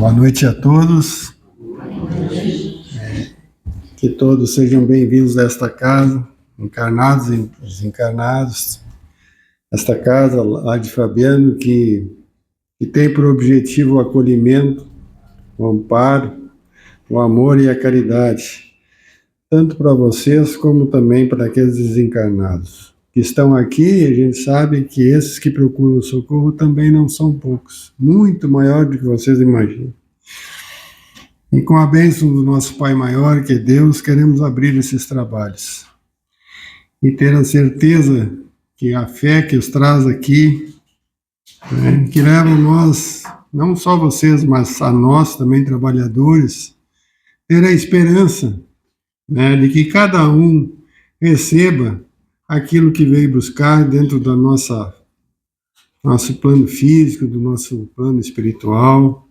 Boa noite a todos. Que todos sejam bem-vindos a esta casa, encarnados e desencarnados. Esta casa lá de Fabiano que tem por objetivo o acolhimento, o amparo, o amor e a caridade, tanto para vocês como também para aqueles desencarnados que estão aqui. A gente sabe que esses que procuram socorro também não são poucos, muito maior do que vocês imaginam. E com a bênção do nosso Pai Maior, que é Deus, queremos abrir esses trabalhos e ter a certeza que a fé que os traz aqui, que leva nós, não só vocês, mas a nós também, trabalhadores, ter a esperança de que cada um receba aquilo que veio buscar dentro da nosso plano físico, do nosso plano espiritual,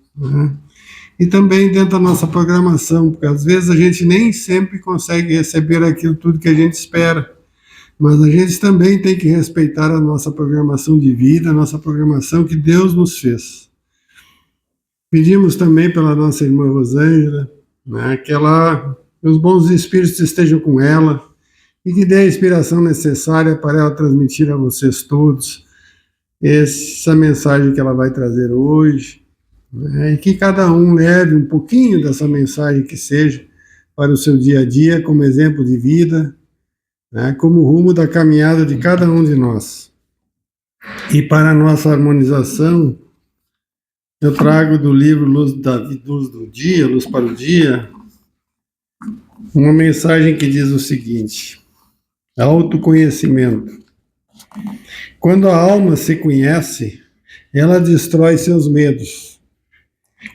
e também dentro da nossa programação, porque às vezes a gente nem sempre consegue receber aquilo tudo que a gente espera, mas a gente também tem que respeitar a nossa programação de vida, a nossa programação que Deus nos fez. Pedimos também pela nossa irmã Rosângela, que os bons espíritos estejam com ela, e que dê a inspiração necessária para ela transmitir a vocês todos essa mensagem que ela vai trazer hoje, e que cada um leve um pouquinho dessa mensagem que seja para o seu dia a dia, como exemplo de vida, como rumo da caminhada de cada um de nós. E para a nossa harmonização, eu trago do livro Luz do Dia, Luz para o Dia, uma mensagem que diz o seguinte: autoconhecimento. Quando a alma se conhece, ela destrói seus medos.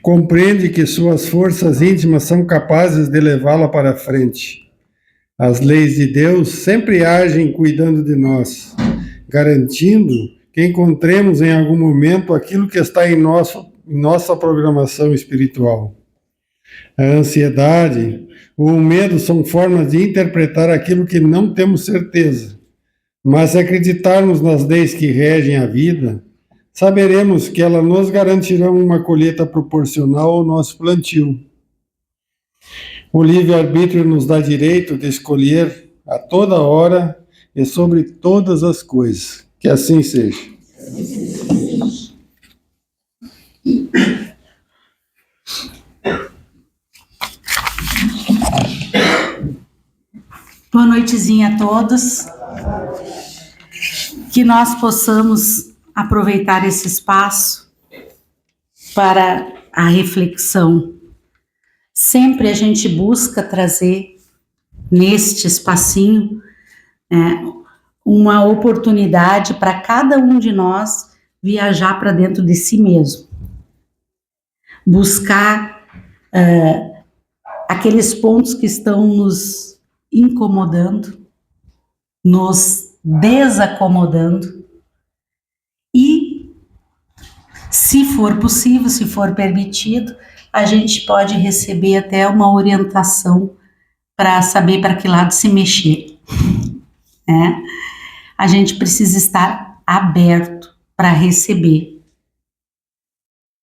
Compreende que suas forças íntimas são capazes de levá-la para frente. As leis de Deus sempre agem cuidando de nós, garantindo que encontremos em algum momento aquilo que está em nossa programação espiritual. A ansiedade ou o medo são formas de interpretar aquilo que não temos certeza. Mas se acreditarmos nas leis que regem a vida, saberemos que elas nos garantirão uma colheita proporcional ao nosso plantio. O livre-arbítrio nos dá direito de escolher a toda hora e sobre todas as coisas. Que assim seja. Boa noitezinha a todos. Que nós possamos aproveitar esse espaço para a reflexão. Sempre a gente busca trazer neste espacinho uma oportunidade para cada um de nós viajar para dentro de si mesmo. Buscar aqueles pontos que estão nos incomodando, nos desacomodando e, se for possível, se for permitido, a gente pode receber até uma orientação para saber para que lado se mexer. A gente precisa estar aberto para receber.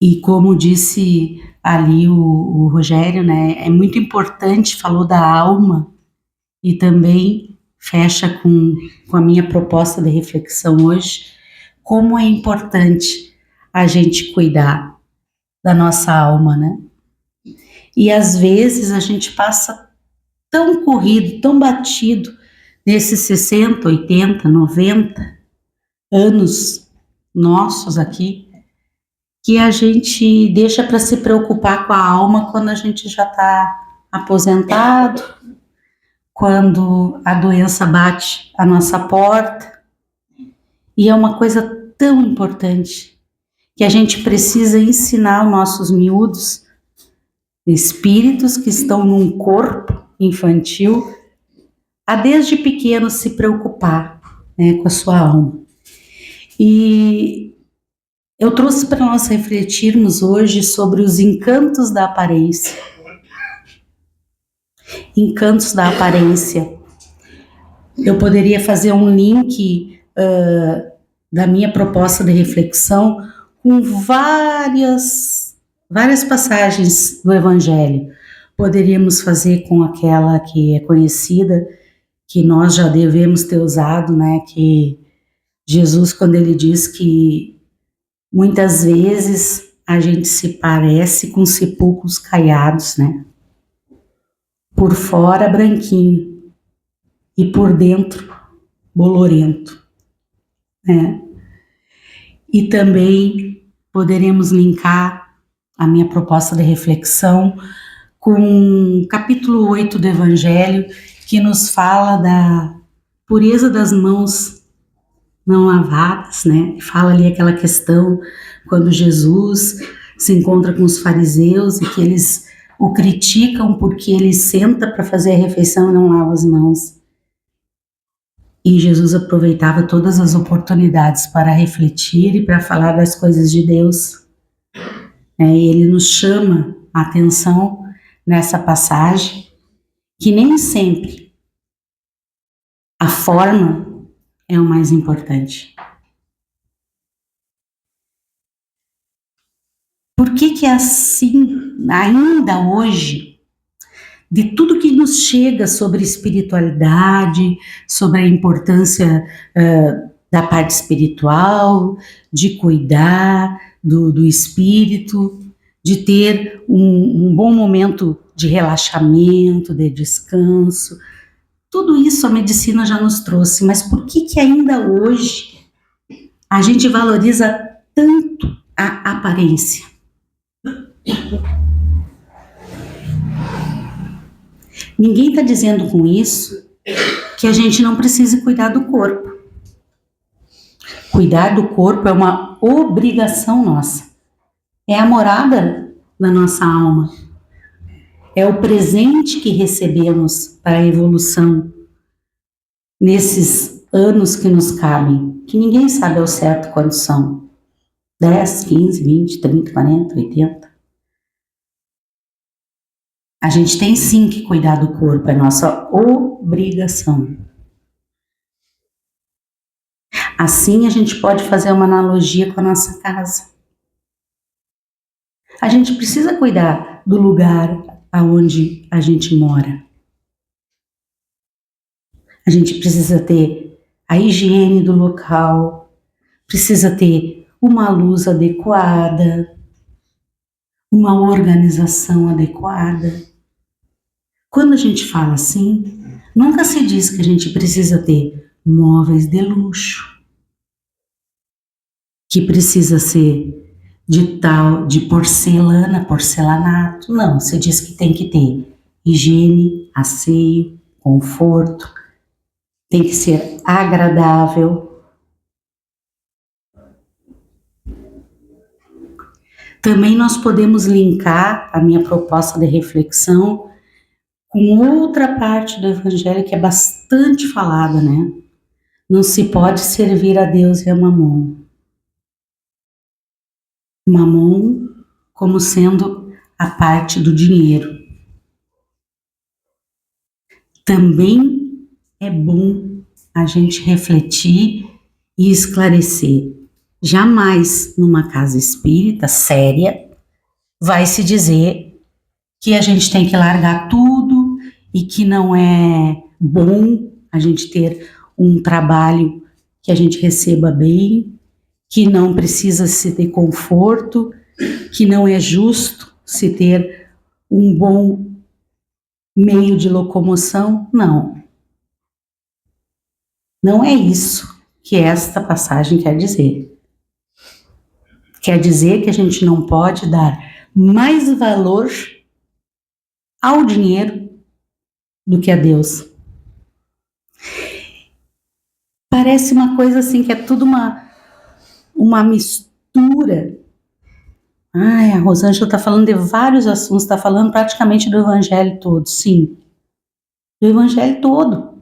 E como disse ali o Rogério, é muito importante, falou da alma, e também fecha com a minha proposta de reflexão hoje, como é importante a gente cuidar da nossa alma, E às vezes a gente passa tão corrido, tão batido, nesses 60, 80, 90 anos nossos aqui, que a gente deixa para se preocupar com a alma quando a gente já está aposentado, quando a doença bate à nossa porta. E é uma coisa tão importante que a gente precisa ensinar aos nossos miúdos, espíritos que estão num corpo infantil, a desde pequeno se preocupar com a sua alma. E eu trouxe para nós refletirmos hoje sobre os encantos da aparência. Encantos da aparência. Eu poderia fazer um link da minha proposta de reflexão com várias várias passagens do Evangelho. Poderíamos fazer com aquela que é conhecida, que nós já devemos ter usado, né? Que Jesus, quando ele diz que muitas vezes a gente se parece com sepulcros caiados, né? Por fora branquinho e por dentro bolorento, né? E também poderemos linkar a minha proposta de reflexão com o capítulo 8 do Evangelho, que nos fala da pureza das mãos não lavadas, né? Fala ali aquela questão quando Jesus se encontra com os fariseus e que eles o criticam porque ele senta para fazer a refeição e não lava as mãos. E Jesus aproveitava todas as oportunidades para refletir e para falar das coisas de Deus. E ele nos chama a atenção nessa passagem que nem sempre a forma é o mais importante. Por que é assim, ainda hoje, de tudo que nos chega sobre espiritualidade, sobre a importância da parte espiritual, de cuidar do espírito, de ter um bom momento de relaxamento, de descanso, tudo isso a medicina já nos trouxe, mas por que ainda hoje a gente valoriza tanto a aparência? Ninguém está dizendo com isso que a gente não precise cuidar do corpo. Cuidar do corpo é uma obrigação nossa. É a morada da nossa alma. É o presente que recebemos para a evolução nesses anos que nos cabem, que ninguém sabe ao certo quantos são. 10, 15, 20, 30, 40, 80. A gente tem sim que cuidar do corpo, é nossa obrigação. Assim a gente pode fazer uma analogia com a nossa casa. A gente precisa cuidar do lugar aonde a gente mora. A gente precisa ter a higiene do local, precisa ter uma luz adequada, uma organização adequada. Quando a gente fala assim, nunca se diz que a gente precisa ter móveis de luxo, que precisa ser de porcelana, porcelanato. Não, se diz que tem que ter higiene, asseio, conforto, tem que ser agradável. Também nós podemos linkar a minha proposta de reflexão com outra parte do Evangelho que é bastante falada, né? Não se pode servir a Deus e a Mamon. Mamon como sendo a parte do dinheiro. Também é bom a gente refletir e esclarecer. Jamais numa casa espírita séria vai se dizer que a gente tem que largar tudo e que não é bom a gente ter um trabalho que a gente receba bem, que não precisa se ter conforto, que não é justo se ter um bom meio de locomoção. Não. Não é isso que esta passagem quer dizer. Quer dizer que a gente não pode dar mais valor ao dinheiro do que a Deus. Parece uma coisa assim que é tudo uma mistura. Ai, a Rosângela está falando de vários assuntos, está falando praticamente do Evangelho todo, sim. Do Evangelho todo.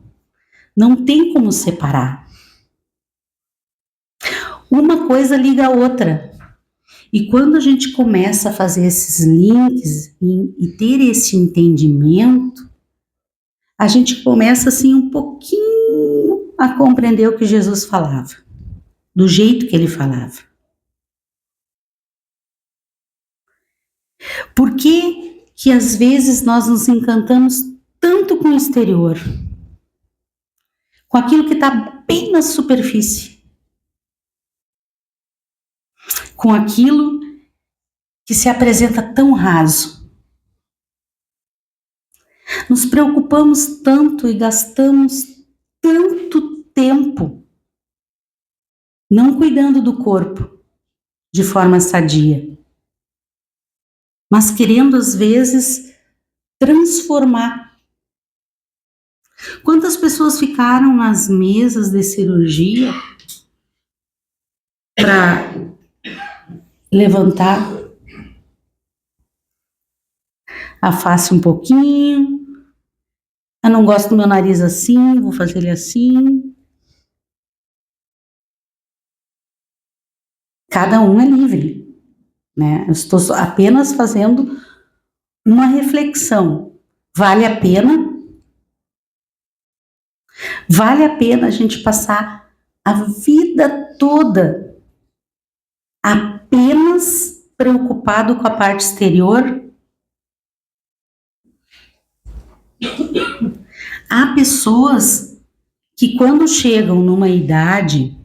Não tem como separar. Uma coisa liga a outra. E quando a gente começa a fazer esses links e ter esse entendimento, a gente começa assim um pouquinho a compreender o que Jesus falava, do jeito que ele falava. Por que às vezes nós nos encantamos tanto com o exterior? Com aquilo que está bem na superfície. Com aquilo que se apresenta tão raso. Nos preocupamos tanto e gastamos tanto tempo não cuidando do corpo de forma sadia, mas querendo às vezes transformar. Quantas pessoas ficaram nas mesas de cirurgia para levantar a face um pouquinho? Eu não gosto do meu nariz assim, vou fazer ele assim. Cada um é livre, né? Eu estou apenas fazendo uma reflexão. Vale a pena? Vale a pena a gente passar a vida toda apenas preocupado com a parte exterior? Há pessoas que quando chegam numa idade,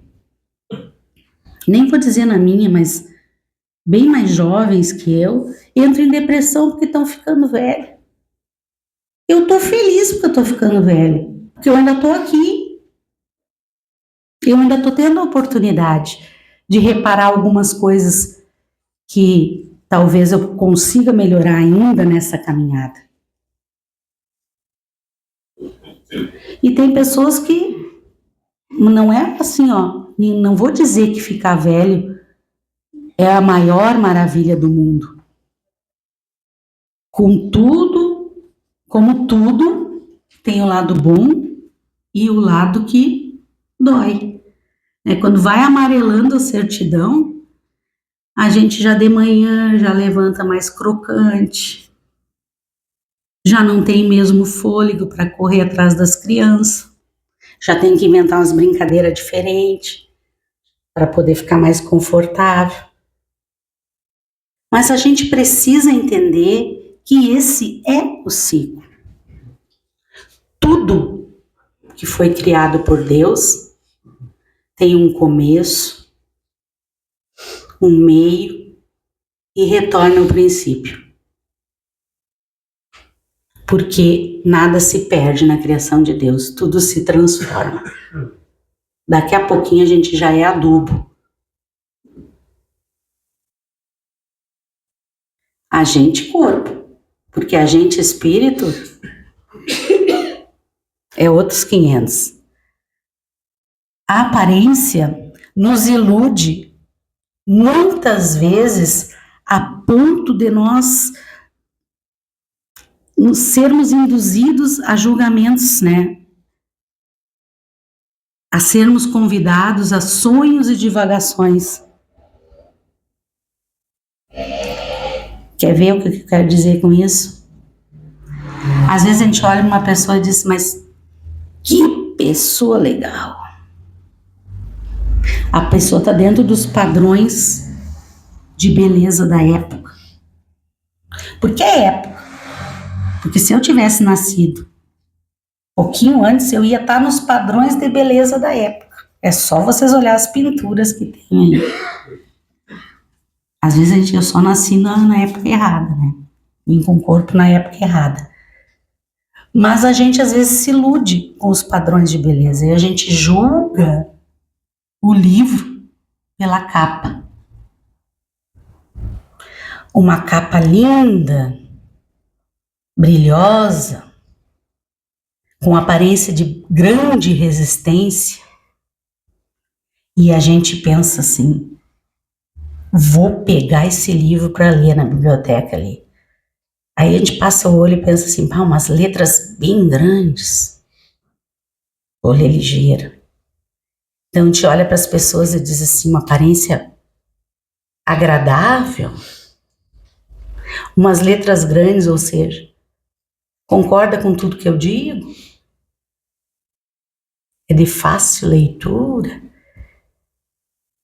nem vou dizer na minha, mas bem mais jovens que eu, entram em depressão porque estão ficando velhos. Eu estou feliz porque eu estou ficando velha, porque eu ainda estou aqui. Eu ainda estou tendo a oportunidade de reparar algumas coisas que talvez eu consiga melhorar ainda nessa caminhada. E tem pessoas que não é assim, ó, não vou dizer que ficar velho é a maior maravilha do mundo. Contudo, como tudo, tem o lado bom e o lado que dói. Quando vai amarelando a certidão, a gente já de manhã já levanta mais crocante, já não tem mesmo fôlego para correr atrás das crianças, já tem que inventar umas brincadeiras diferentes para poder ficar mais confortável. Mas a gente precisa entender que esse é o ciclo. Tudo que foi criado por Deus tem um começo, um meio e retorna ao princípio. Porque nada se perde na criação de Deus, tudo se transforma. Daqui a pouquinho a gente já é adubo. A gente corpo, porque a gente espírito é outros 500. A aparência nos ilude muitas vezes a ponto de nós sermos induzidos a julgamentos, né? A sermos convidados a sonhos e divagações. Quer ver o que eu quero dizer com isso? Às vezes a gente olha uma pessoa e diz, mas que pessoa legal. A pessoa está dentro dos padrões de beleza da época. Por que época? Porque se eu tivesse nascido um pouquinho antes, eu ia estar nos padrões de beleza da época. É só vocês olhar as pinturas que tem aí. Às vezes eu só nasci na época errada, né? Vim com o corpo na época errada. Mas a gente às vezes se ilude com os padrões de beleza e a gente julga o livro pela capa. Uma capa linda, brilhosa, com aparência de grande resistência. E a gente pensa assim, vou pegar esse livro para ler na biblioteca ali. Aí a gente passa o olho e pensa assim, umas letras bem grandes. Vou ler ligeiro. Então a gente olha para as pessoas e diz assim, uma aparência agradável, umas letras grandes, ou seja, concorda com tudo que eu digo? É de fácil leitura?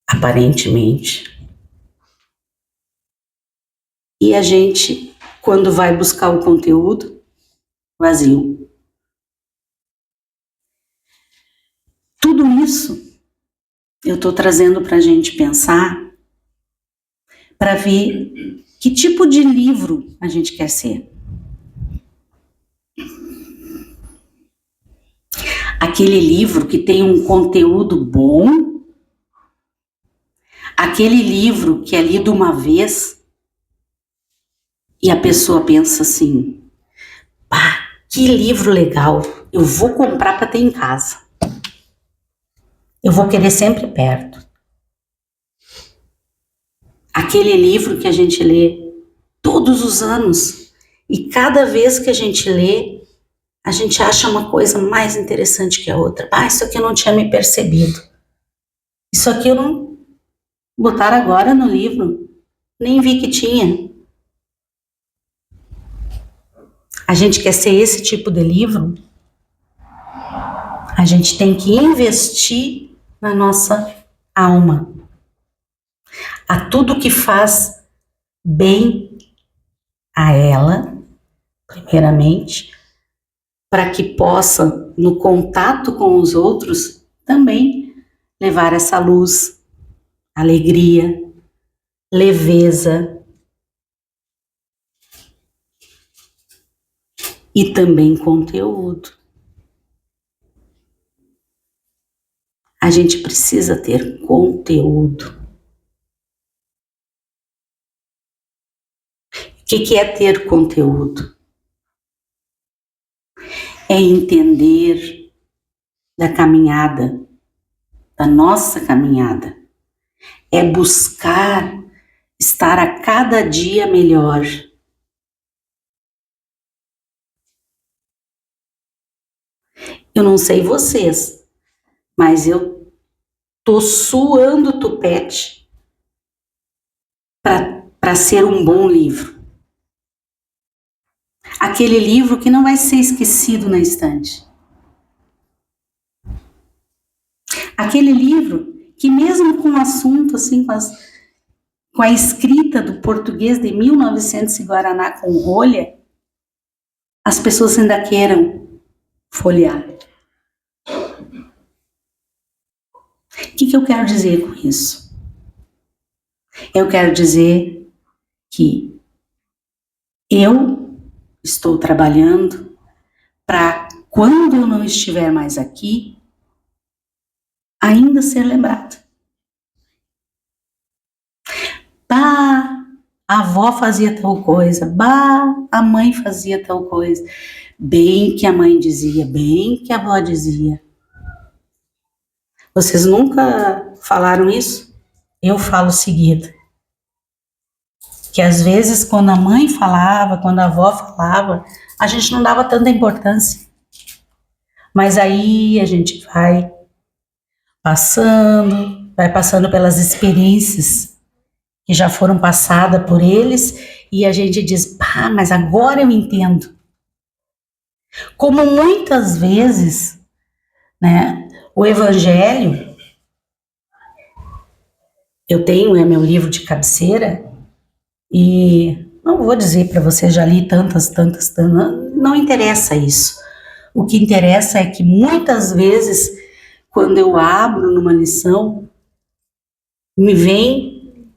Aparentemente. e a gente, quando vai buscar o conteúdo, vazio. Tudo isso eu estou trazendo para a gente pensar, para ver que tipo de livro a gente quer ser. Aquele livro que tem um conteúdo bom, aquele livro que é lido uma vez e a pessoa pensa assim, pá, que livro legal, eu vou comprar para ter em casa. Eu vou querer sempre perto. Aquele livro que a gente lê todos os anos e cada vez que a gente lê, a gente acha uma coisa mais interessante que a outra. Ah, isso aqui eu não tinha me percebido. Isso aqui eu não botaram agora no livro, nem vi que tinha. A gente quer ser esse tipo de livro? A gente tem que investir na nossa alma. A tudo que faz bem a ela, primeiramente, para que possa, no contato com os outros, também levar essa luz, alegria, leveza e também conteúdo. A gente precisa ter conteúdo. O que é ter conteúdo? É entender da caminhada, da nossa caminhada. É buscar estar a cada dia melhor. Eu não sei vocês, mas eu tô suando tupete para ser um bom livro. Aquele livro que não vai ser esquecido na estante. Aquele livro que mesmo com o assunto, assim, com a escrita do português de 1900 e Guaraná com rolha, as pessoas ainda queiram folhear. O que eu quero dizer com isso? Eu quero dizer que eu estou trabalhando para, quando eu não estiver mais aqui, ainda ser lembrada. Bah, a avó fazia tal coisa, bah, a mãe fazia tal coisa. Bem que a mãe dizia, bem que a avó dizia. Vocês nunca falaram isso? Eu falo seguido. Que às vezes quando a mãe falava, quando a avó falava, a gente não dava tanta importância. Mas aí a gente vai passando pelas experiências que já foram passadas por eles e a gente diz, pá, mas agora eu entendo. Como muitas vezes, né, o Evangelho, eu tenho, é meu livro de cabeceira, e não vou dizer para você, já li tantas, não interessa isso. O que interessa é que muitas vezes, quando eu abro numa lição, me vem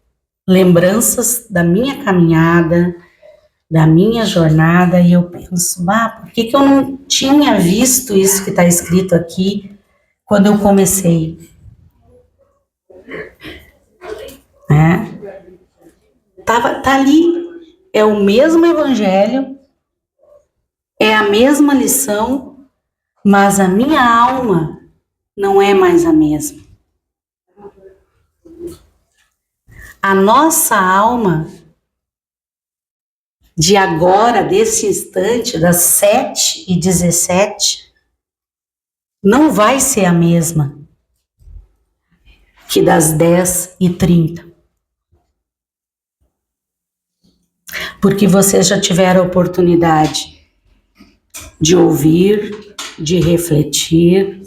lembranças da minha caminhada, da minha jornada, e eu penso, por que eu não tinha visto isso que está escrito aqui quando eu comecei? Tá ali, é o mesmo evangelho, é a mesma lição, mas a minha alma não é mais a mesma. A nossa alma, de agora, desse instante, das 7h17, não vai ser a mesma que das 10h30. Porque vocês já tiveram a oportunidade de ouvir, de refletir,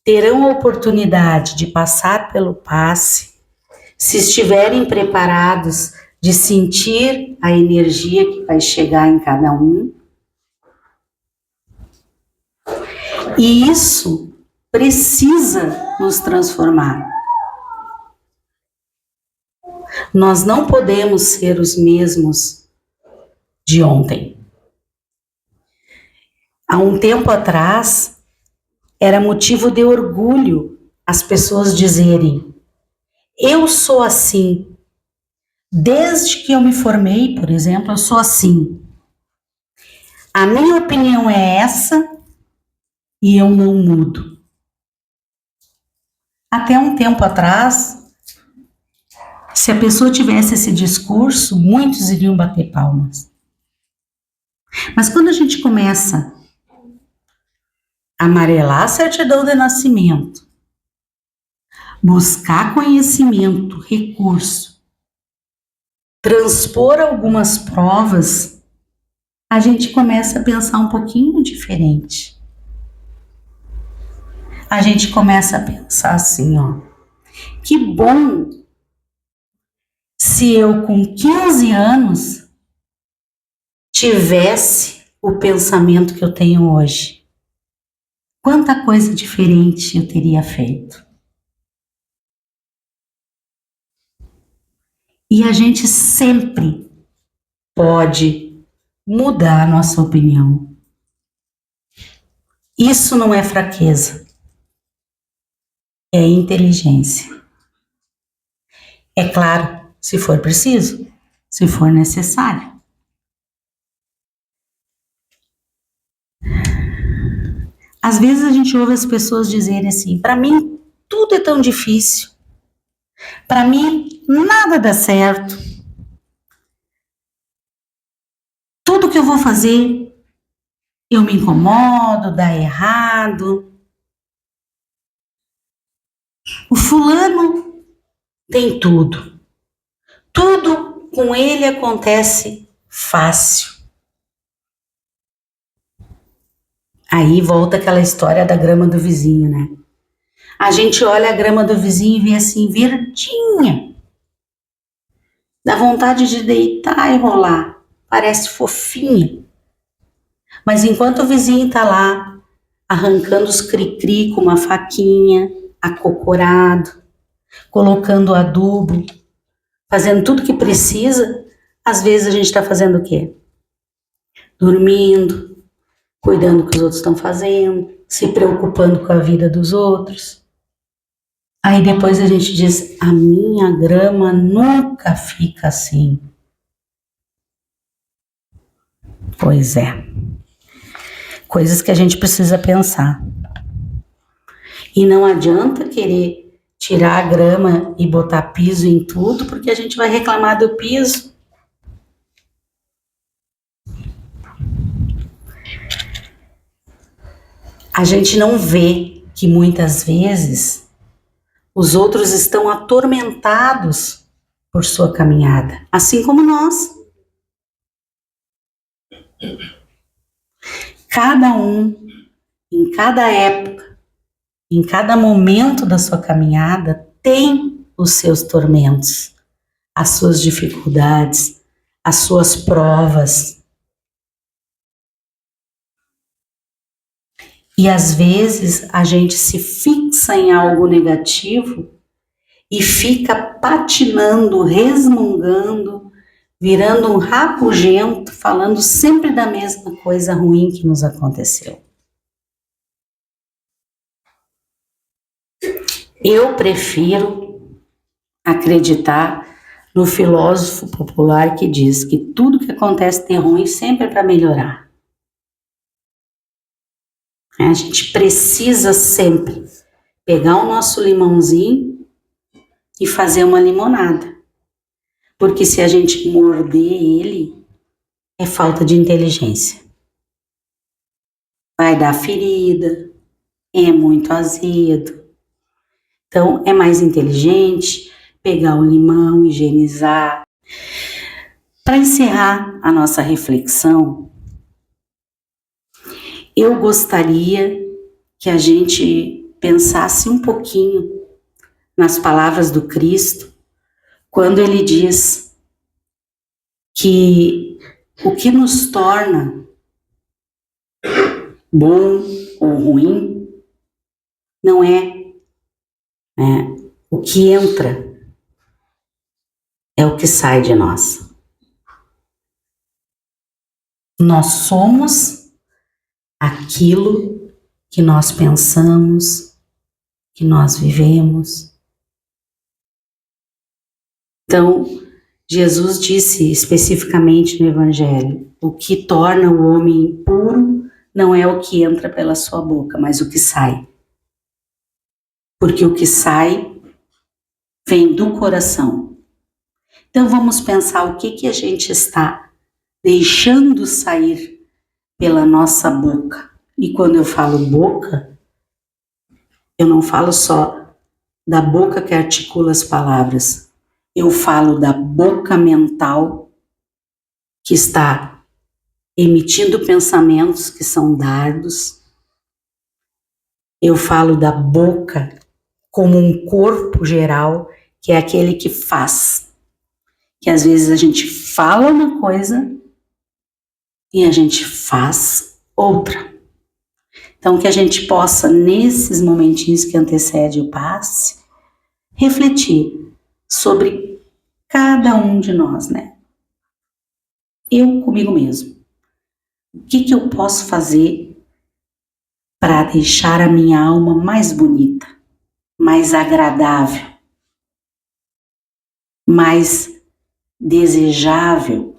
terão a oportunidade de passar pelo passe. Se estiverem preparados, de sentir a energia que vai chegar em cada um. E isso precisa nos transformar. Nós não podemos ser os mesmos de ontem. Há um tempo atrás, era motivo de orgulho as pessoas dizerem: eu sou assim. Desde que eu me formei, por exemplo, eu sou assim. A minha opinião é essa e eu não mudo. Até um tempo atrás, se a pessoa tivesse esse discurso, muitos iriam bater palmas. Mas quando a gente começa a amarelar a certidão de nascimento, buscar conhecimento, recurso, transpor algumas provas, a gente começa a pensar um pouquinho diferente. A gente começa a pensar assim, ó, que bom se eu com 15 anos tivesse o pensamento que eu tenho hoje. Quanta coisa diferente eu teria feito. E a gente sempre pode mudar a nossa opinião. Isso não é fraqueza, é inteligência. É claro, se for preciso, se for necessário. Às vezes a gente ouve as pessoas dizerem assim: para mim tudo é tão difícil, para mim nada dá certo, tudo que eu vou fazer eu me incomodo, dá errado. O fulano tem tudo, tudo com ele acontece fácil. Aí volta aquela história da grama do vizinho, né? A gente olha a grama do vizinho e vê assim, verdinha. Dá vontade de deitar e rolar. Parece fofinha. Mas enquanto o vizinho tá lá, arrancando os cri-cri com uma faquinha, acocorado, colocando adubo, fazendo tudo que precisa, às vezes a gente tá fazendo o quê? Dormindo, cuidando do que os outros estão fazendo, se preocupando com a vida dos outros. Aí depois a gente diz: a minha grama nunca fica assim. Pois é. Coisas que a gente precisa pensar. E não adianta querer tirar a grama e botar piso em tudo, porque a gente vai reclamar do piso. A gente não vê que muitas vezes os outros estão atormentados por sua caminhada, assim como nós. Cada um, em cada época, em cada momento da sua caminhada, tem os seus tormentos, as suas dificuldades, as suas provas. E às vezes a gente se fixa em algo negativo e fica patinando, resmungando, virando um rabugento, falando sempre da mesma coisa ruim que nos aconteceu. Eu prefiro acreditar no filósofo popular que diz que tudo que acontece de ruim sempre é para melhorar. A gente precisa sempre pegar o nosso limãozinho e fazer uma limonada. Porque se a gente morder ele, é falta de inteligência. Vai dar ferida, é muito azedo. Então, é mais inteligente pegar o limão, higienizar. Para encerrar a nossa reflexão, eu gostaria que a gente pensasse um pouquinho nas palavras do Cristo, quando ele diz que o que nos torna bom ou ruim não é, o que entra, é o que sai de nós. Nós somos aquilo que nós pensamos, que nós vivemos. Então, Jesus disse especificamente no Evangelho: o que torna o homem impuro não é o que entra pela sua boca, mas o que sai. Porque o que sai vem do coração. Então vamos pensar o que a gente está deixando sair pela nossa boca. E quando eu falo boca, eu não falo só da boca que articula as palavras. Eu falo da boca mental que está emitindo pensamentos que são dardos. Eu falo da boca como um corpo geral, que é aquele que faz. Que às vezes a gente fala uma coisa e a gente faz outra. Então que a gente possa, nesses momentinhos que antecedem o passe, refletir sobre cada um de nós, né? Eu comigo mesmo. O que eu posso fazer para deixar a minha alma mais bonita, mais agradável, mais desejável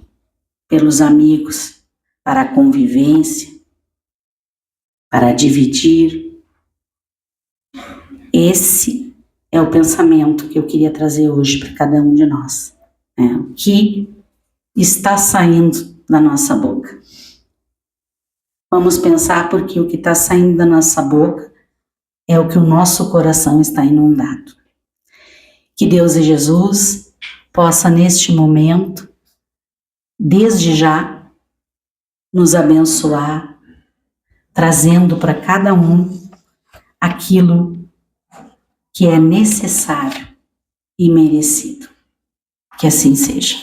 pelos amigos, para a convivência, para dividir? Esse é o pensamento que eu queria trazer hoje para cada um de nós. O que está saindo da nossa boca? Vamos pensar, porque o que está saindo da nossa boca é o que o nosso coração está inundado. Que Deus e Jesus possa neste momento, desde já, nos abençoar, trazendo para cada um aquilo que é necessário e merecido. Que assim seja.